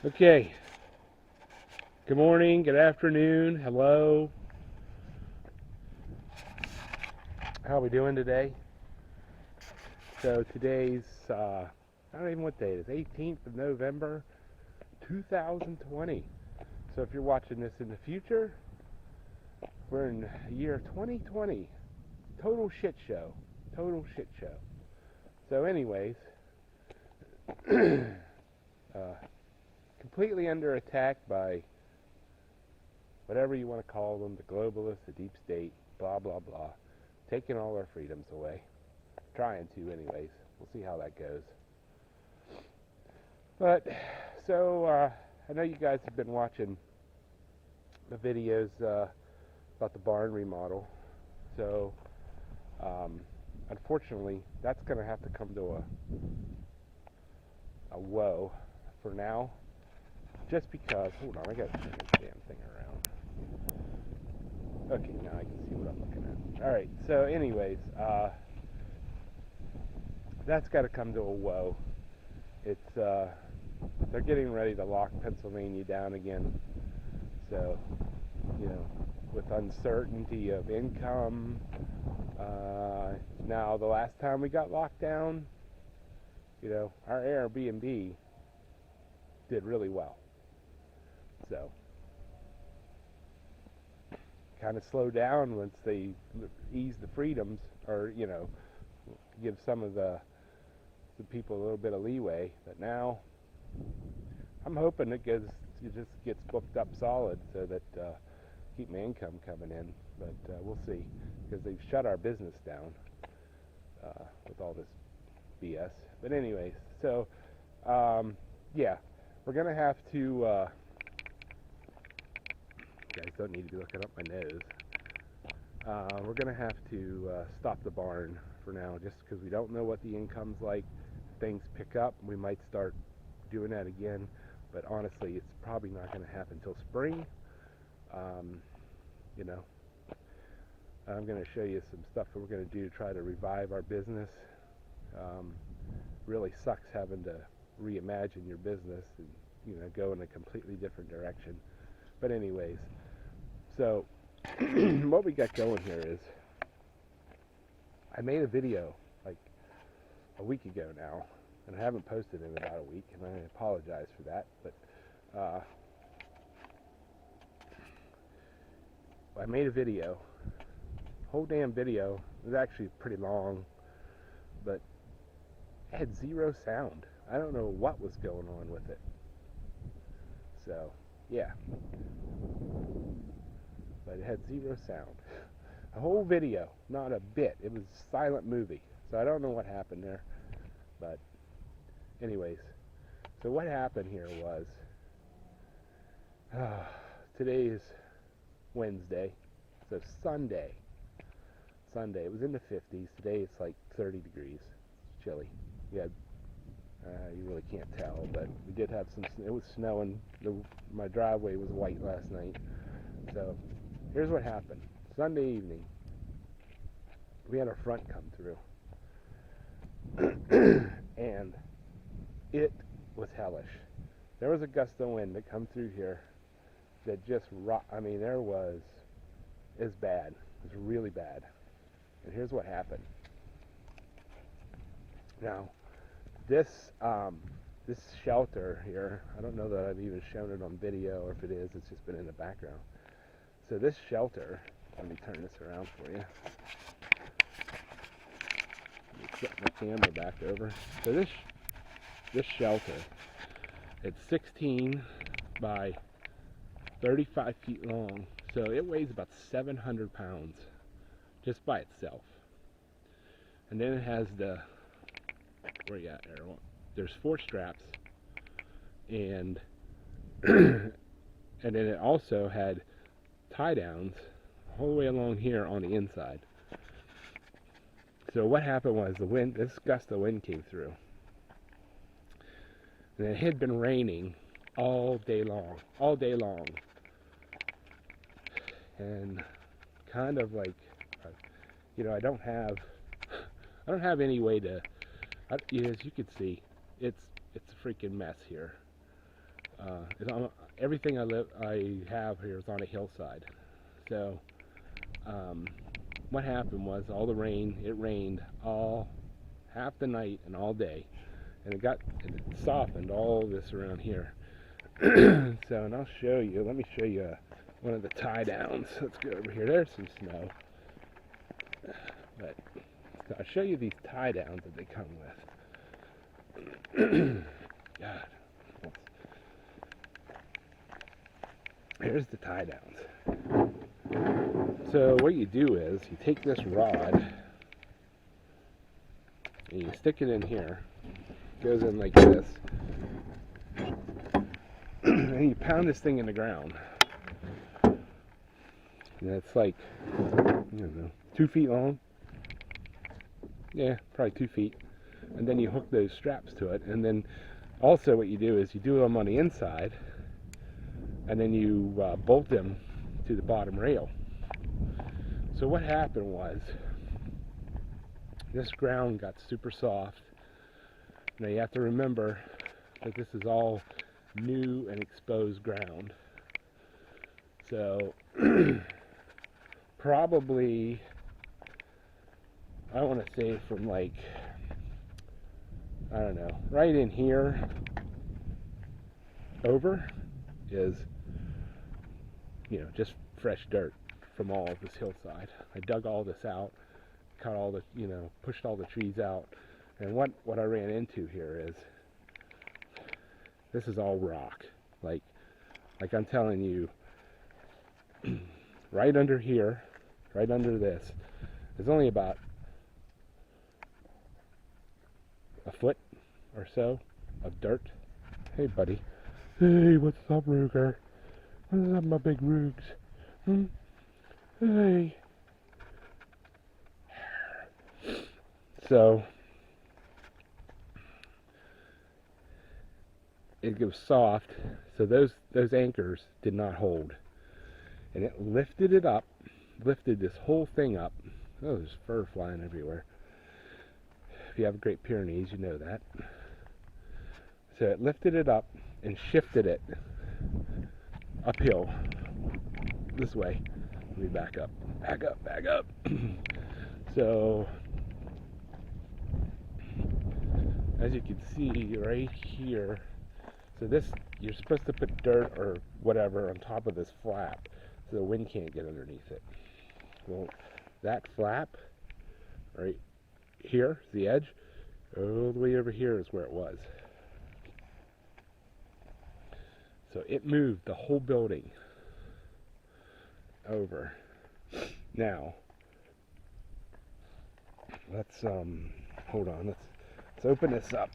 Okay, good morning, good afternoon, hello. How are we doing today? So today's, I don't even know what day it is, 18th of November, 2020. So if you're watching this in the future, we're in the year 2020. Total shit show. Total shit show. So anyways, completely under attack by whatever you want to call them, the globalists, the deep state, blah, blah, blah, taking all our freedoms away. Trying to, anyways. We'll see how that goes. But, so, I know you guys have been watching the videos about the barn remodel. So, unfortunately, that's going to have to come to a woe for now. Just because, hold on, I got to turn this damn thing around. Okay, now I can see what I'm looking at. Alright, so anyways, that's got to come to a woe. It's, they're getting ready to lock Pennsylvania down again. So, you know, with uncertainty of income. Now, the last time we got locked down, you know, our Airbnb did really well. So, kind of slow down once they ease the freedoms, or, you know, give some of the people a little bit of leeway. But now, I'm hoping it just gets booked up solid so that keep my income coming in. But we'll see, because they've shut our business down with all this BS. But anyways, so yeah, we're gonna have to. You guys don't need to be looking up my nose. We're gonna have to stop the barn for now, just because we don't know what the income's like. If things pick up, we might start doing that again. But honestly, it's probably not going to happen until spring. You know, I'm going to show you some stuff that we're going to do to try to revive our business. Really sucks having to reimagine your business and, you know, go in a completely different direction. But anyways, so what we got going here is I made a video like a week ago now, and I haven't posted in about a week, and I apologize for that. But I made a video, whole damn video. It was actually pretty long, but it had zero sound. I don't know what was going on with it. So, yeah. But it had zero sound. A whole video, not a bit. It was a silent movie. So I don't know what happened there. But anyways, so what happened here was, today is Wednesday, so Sunday, it was in the 50s. Today it's like 30 degrees. It's chilly. Yeah, you really can't tell, but we did have some. It was snowing. My driveway was white last night. So here's what happened. Sunday evening, we had a front come through, and it was hellish. There was a gust of wind that come through here that just I mean, it was bad. It was really bad. And here's what happened. Now, this shelter here, I don't know that I've even shown it on video, or if it is, it's just been in the background. So this shelter, let me turn this around for you. Let me flip my camera back over. So this shelter, it's 16 by 35 feet long, so it weighs about 700 pounds just by itself. And then it has where you at, Errol? There's 4 straps, and and then it also had tie downs all the way along here on the inside. So what happened was this gust of wind came through, and it had been raining all day long, and kind of like, you know, I don't have any way to, as you can see, it's a freaking mess here. everything I have here is on a hillside. So what happened was all the rain. It rained all half the night and all day, and it softened all this around here. So, and I'll show you. Let me show you one of the tie downs. Let's go over here. There's some snow, but so I'll show you these tie downs that they come with. God. Here's the tie downs. So what you do is you take this rod and you stick it in here. It goes in like this. And you pound this thing in the ground. And it's like, I don't know, 2 feet long. Yeah, probably 2 feet. And then you hook those straps to it. And then also what you do is you do them on the inside. And then you bolt them to the bottom rail. So what happened was, this ground got super soft. Now you have to remember that this is all new and exposed ground. So probably, I want to say from like, I don't know, right in here over is, just fresh dirt from all of this hillside. I dug all this out, cut all the, pushed all the trees out, and what I ran into here is, this is all rock. Like I'm telling you, right under here, right under this, there's only about a foot or so of dirt. Hey, buddy. Hey, what's up, Ruger? What's up, my big Rugs? Hey. So it goes soft, so those anchors did not hold, and it lifted it up, lifted this whole thing up. Oh, there's fur flying everywhere. If you have Great Pyrenees, you know that. So it lifted it up and shifted it uphill this way. Let me back up. So as you can see right here, so this, you're supposed to put dirt or whatever on top of this flap so the wind can't get underneath it. Well, that flap right here, the edge, all the way over here is where it was. So it moved the whole building over. Now, let's hold on. Let's open this up.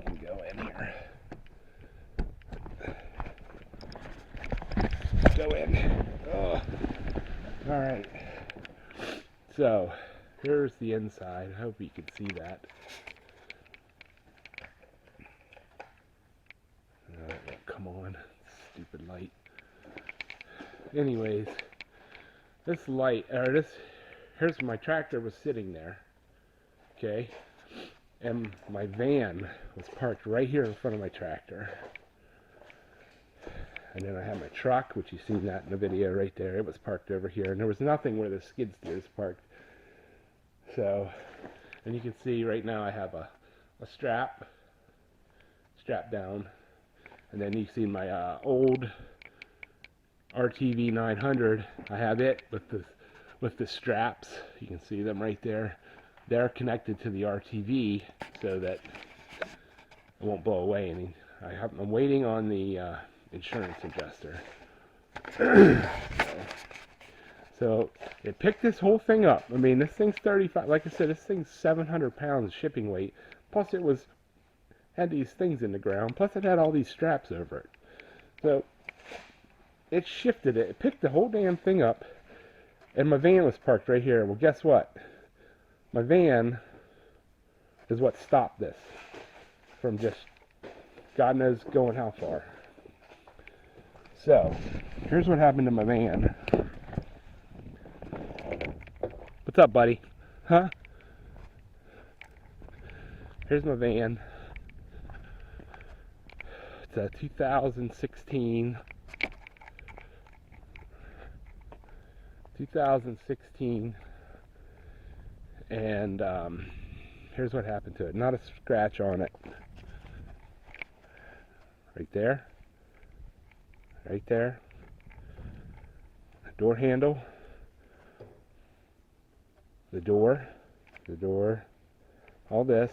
Can go in here. Go in. Oh. All right. So here's the inside. I hope you can see that. Come on, stupid light. Anyways, this light, or here's my tractor was sitting there, okay, and my van was parked right here in front of my tractor. And then I had my truck, which you've seen that in the video right there. It was parked over here, and there was nothing where the skid steer is parked. So, and you can see right now I have a strap down. And then you see my old RTV 900. I have it with the straps. You can see them right there. They're connected to the RTV so that it won't blow away. I'm waiting on the insurance adjuster. So it picked this whole thing up. I mean, this thing's 35. Like I said, this thing's 700 pounds shipping weight. Plus, it had these things in the ground, plus it had all these straps over it. So it shifted it. It picked the whole damn thing up, and my van was parked right here. Well, guess what? My van is what stopped this from just God knows going how far. So here's what happened to my van. What's up, buddy? Huh? Here's my van. It's a 2016 and here's what happened to it. Not a scratch on it. Right there. Right there. Door handle. The door. All this.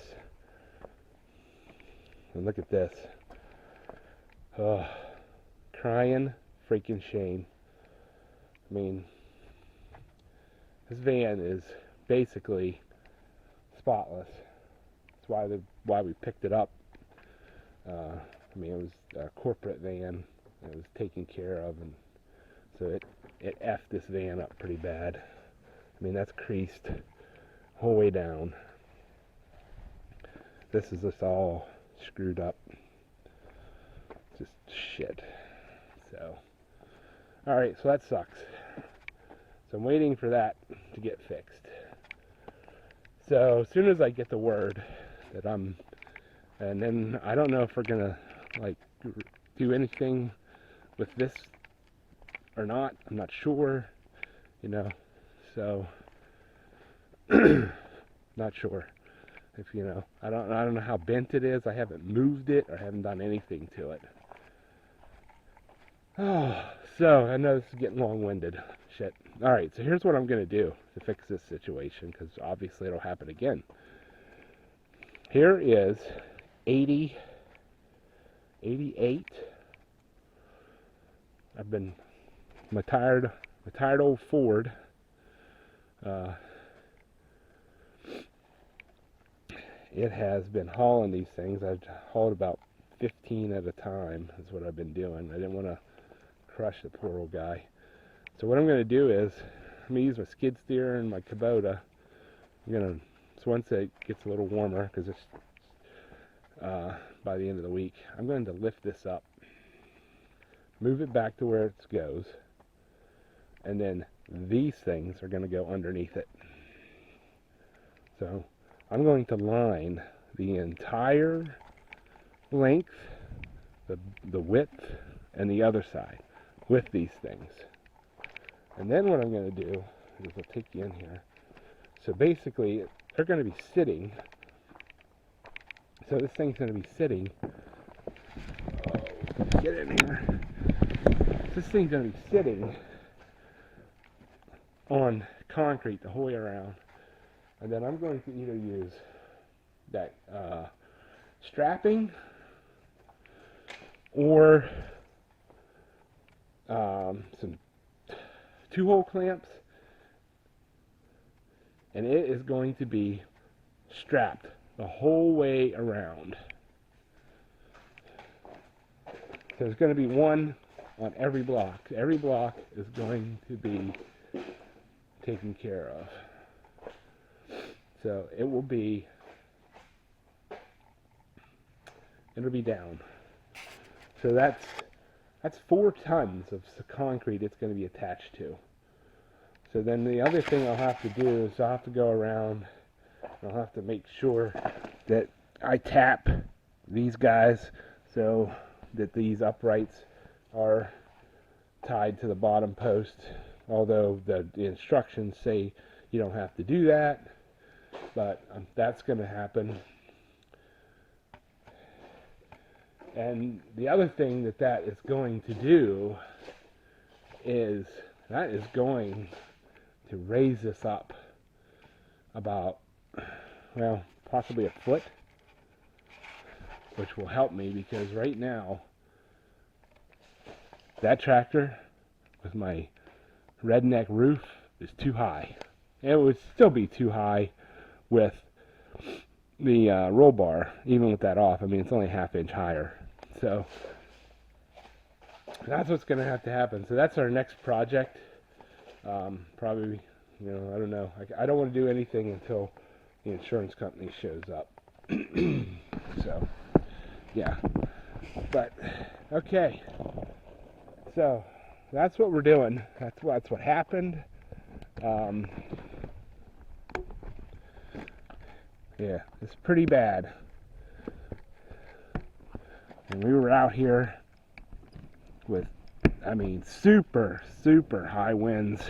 And look at this. Oh, crying freaking shame. I mean, this van is basically spotless. That's why we picked it up. I mean, it was a corporate van. It was taken care of, and so it effed this van up pretty bad. I mean, that's creased the whole way down. This is just all screwed up. Just shit. So, alright, so that sucks. So I'm waiting for that to get fixed. So as soon as I get the word that and then I don't know if we're gonna like do anything with this or not. I'm not sure, you know. So not sure. If you know, I don't know how bent it is. I haven't moved it or haven't done anything to it. Oh, so I know this is getting long-winded. Shit. All right, so here's what I'm gonna do to fix this situation, because obviously it'll happen again. Here is 88. I've been my tired old Ford. It has been hauling these things. I've hauled about 15 at a time is what I've been doing. I didn't want to crush the poor old guy. So what I'm going to do is I'm going to use my skid steer and my Kubota. So once it gets a little warmer, because it's by the end of the week, I'm going to lift this up, move it back to where it goes, and then these things are going to go underneath it. So I'm going to line the entire length, the width, and the other side with these things. And then what I'm going to do is I'll take you in here. So basically, they're going to be sitting. So this thing's going to be sitting. Oh, get in here. This thing's going to be sitting on concrete the whole way around. And then I'm going to either use that strapping or some 2-hole clamps, and it is going to be strapped the whole way around. So there's going to be one on every block. Every block is going to be taken care of. So it'll be down. So that's 4 tons of concrete it's going to be attached to. So then the other thing I'll have to do is I'll have to go around and I'll have to make sure that I tap these guys so that these uprights are tied to the bottom post, although the instructions say you don't have to do that, but that's going to happen. And the other thing that is going to do is that is going to raise this up about, well, possibly a foot, which will help me, because right now that tractor with my redneck roof is too high. It would still be too high with the roll bar, even with that off. I mean, it's only a ½ inch higher. So that's what's going to have to happen. So that's our next project. Probably, I don't know. I don't want to do anything until the insurance company shows up. So, yeah. But, okay. So, that's what we're doing. That's what happened. Yeah, it's pretty bad. And we were out here with, I mean, super, super high winds.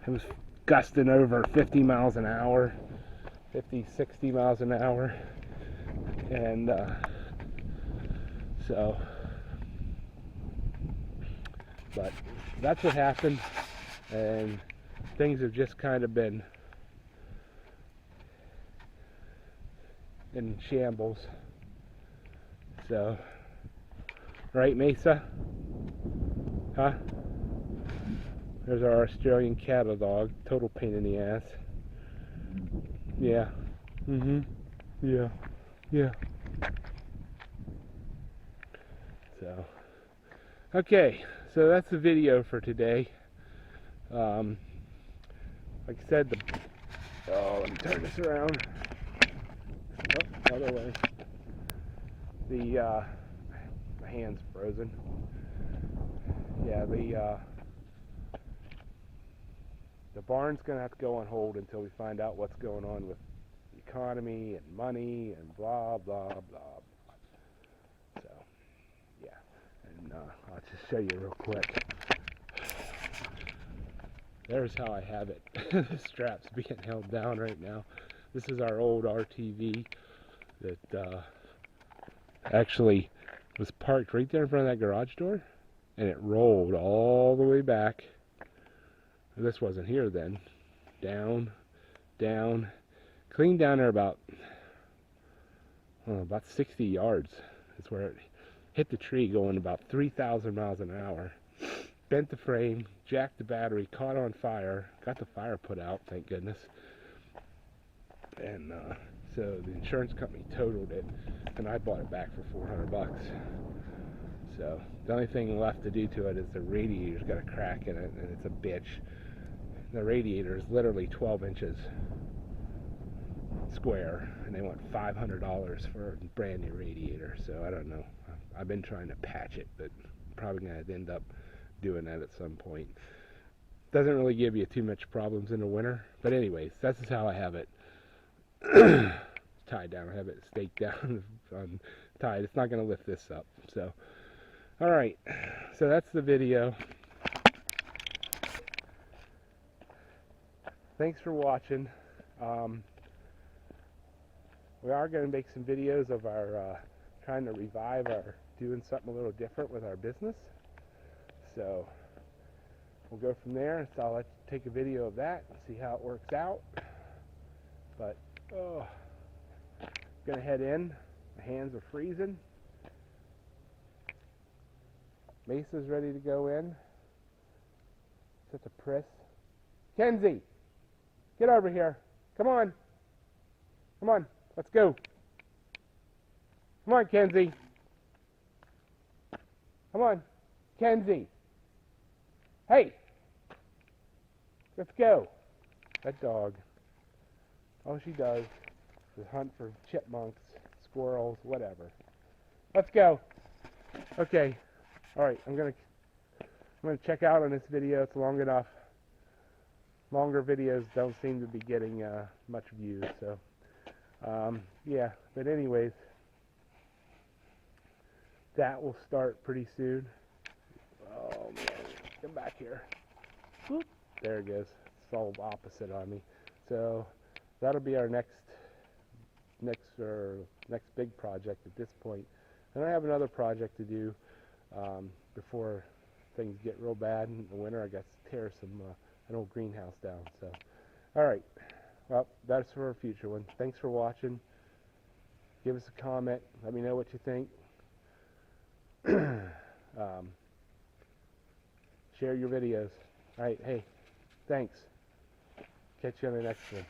It was gusting over 50 miles an hour, 50, 60 miles an hour. And so, but that's what happened. And things have just kind of been in shambles. So, right, Mesa? Huh? There's our Australian cattle dog. Total pain in the ass. Yeah. Yeah. Yeah. So, okay. So that's the video for today. Like I said, let me turn this around. Oh, other way. My hand's frozen. Yeah, the barn's gonna have to go on hold until we find out what's going on with the economy and money and blah blah blah. So, yeah, and I'll just show you real quick. There's how I have it. The strap's being held down right now. This is our old RTV that actually was parked right there in front of that garage door, and it rolled all the way back. This wasn't here then. Down, down, clean down there about 60 yards. That's where it hit the tree going about 3,000 miles an hour. Bent the frame, jacked the battery, caught on fire, got the fire put out, thank goodness. And so the insurance company totaled it, and I bought it back for $400. So the only thing left to do to it is the radiator's got a crack in it, and it's a bitch. The radiator is literally 12 inches square, and they want $500 for a brand new radiator. So I don't know. I've been trying to patch it, but probably going to end up doing that at some point. Doesn't really give you too much problems in the winter. But anyways, that's just how I have it tied down. I have it staked down, tied. It's not going to lift this up. So, all right. So that's the video. Thanks for watching. We are going to make some videos of our trying to revive our doing something a little different with our business. So we'll go from there. So I'll let you take a video of that and see how it works out. But I'm going to head in. My hands are freezing. Mesa's ready to go in. Such a priss. Kenzie, get over here. Come on. Come on. Let's go. Come on, Kenzie. Come on. Kenzie. Hey. Let's go. That dog. All she does is hunt for chipmunks, squirrels, whatever. Let's go. Okay. All right. I'm gonna check out on this video. It's long enough. Longer videos don't seem to be getting much views. So, yeah. But anyways, that will start pretty soon. Oh man, come back here. Whoop. There it goes. It's all opposite on me. So that'll be our next big project at this point. And I have another project to do before things get real bad in the winter. I got to tear an old greenhouse down. So, all right. Well, that's for a future one. Thanks for watching. Give us a comment. Let me know what you think. Share your videos. All right. Hey, thanks. Catch you on the next one.